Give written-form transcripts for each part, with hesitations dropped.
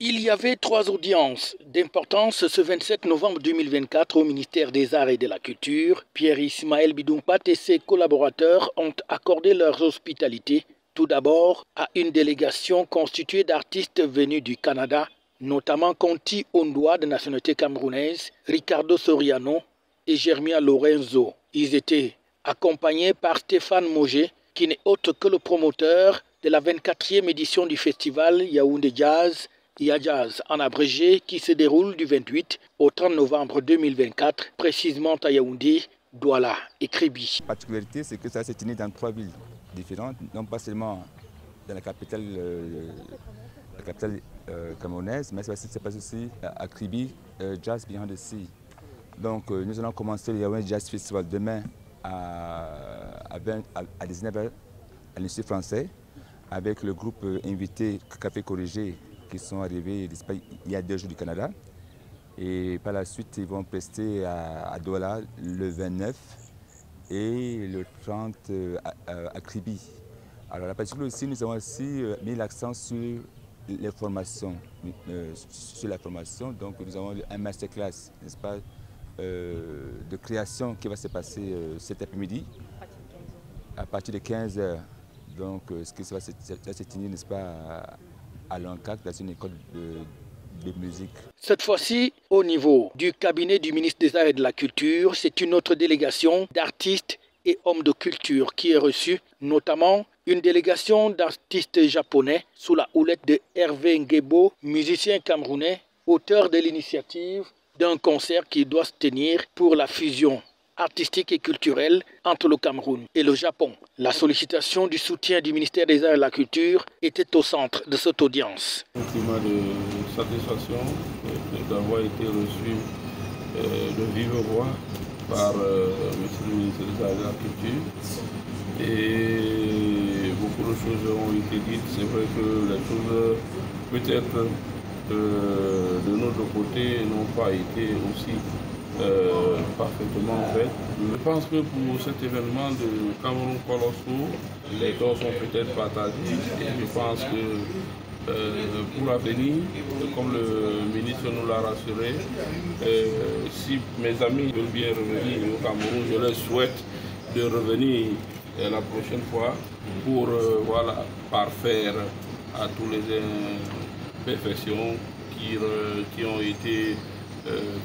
Il y avait 3 audiences d'importance ce 27 novembre 2024 au ministère des Arts et de la Culture. Pierre Ismaël Bidoumpat et ses collaborateurs ont accordé leur hospitalité tout d'abord à une délégation constituée d'artistes venus du Canada, notamment Conti Ondoa de nationalité camerounaise, Ricardo Soriano et Germia Lorenzo. Ils étaient accompagnés par Stéphane Moget, qui n'est autre que le promoteur de la 24e édition du festival Yaoundé Jazz, Yajazz en abrégé, qui se déroule du 28 au 30 novembre 2024, précisément à Yaoundé, Douala et Kribi. La particularité, c'est que ça s'est tenu dans 3 villes différentes, non pas seulement dans la capitale camerounaise, mais c'est passé aussi à Kribi, Jazz Behind the Sea. Donc nous allons commencer le Yaoundé Jazz Festival demain à 19h à l'Institut français avec le groupe invité Café Corrigé qui sont arrivés il y a 2 jours du Canada. Et par la suite, ils vont prester à Douala le 29 et le 30 à Kribi. Alors la particularité aussi, nous avons aussi mis l'accent sur les formations, donc nous avons un masterclass, n'est-ce pas, de création qui va se passer cet après-midi à partir de 15h. Donc ce qui va se tenir, n'est-ce pas, à l'ANCAC, dans une école de musique. Cette fois-ci, au niveau du cabinet du ministre des Arts et de la Culture, c'est une autre délégation d'artistes et hommes de culture qui est reçue, notamment une délégation d'artistes japonais sous la houlette de Hervé Ngebo, musicien camerounais, auteur de l'initiative d'un concert qui doit se tenir pour la fusion artistique et culturelle entre le Cameroun et le Japon. La sollicitation du soutien du ministère des Arts et de la Culture était au centre de cette audience. Un climat de satisfaction d'avoir été reçu de vive voix par monsieur le ministre des Arts et de la Culture. Et beaucoup de choses ont été dites. C'est vrai que les choses peut-être de notre côté n'ont pas été aussi parfaitement fait. Je pense que pour cet événement de Cameroun Colosso, les dons sont peut-être partagés et je pense que pour l'avenir, comme le ministre nous l'a rassuré, si mes amis veulent bien revenir au Cameroun, je leur souhaite de revenir la prochaine fois pour voilà, parfaire à tous les imperfections qui ont été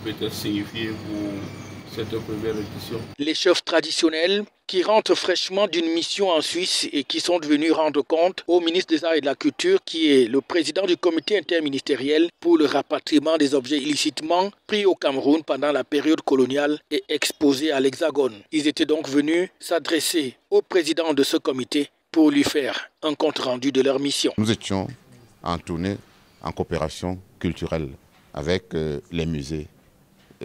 peut-être signifié pour cette première édition. Les chefs traditionnels qui rentrent fraîchement d'une mission en Suisse et qui sont venus rendre compte au ministre des Arts et de la Culture, qui est le président du comité interministériel pour le rapatriement des objets illicitement pris au Cameroun pendant la période coloniale et exposés à l'Hexagone. Ils étaient donc venus s'adresser au président de ce comité pour lui faire un compte-rendu de leur mission. Nous étions en tournée en coopération culturelle avec les musées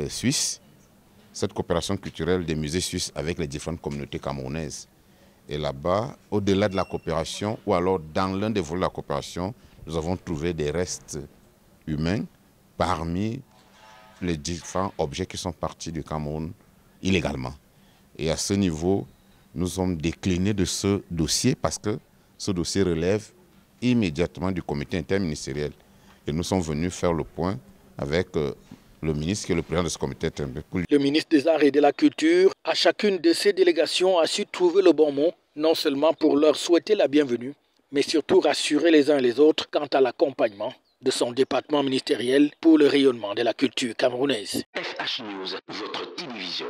suisses, cette coopération culturelle des musées suisses avec les différentes communautés camerounaises. Et là-bas, au-delà de la coopération, ou alors dans l'un des volets de la coopération, nous avons trouvé des restes humains parmi les différents objets qui sont partis du Cameroun illégalement. Et à ce niveau, nous sommes déclinés de ce dossier parce que ce dossier relève immédiatement du comité interministériel. Et nous sommes venus faire le point avec le ministre qui est le président de ce comité. Le ministre des Arts et de la Culture, à chacune de ces délégations, a su trouver le bon mot, non seulement pour leur souhaiter la bienvenue, mais surtout rassurer les uns et les autres quant à l'accompagnement de son département ministériel pour le rayonnement de la culture camerounaise. FH News, votre télévision.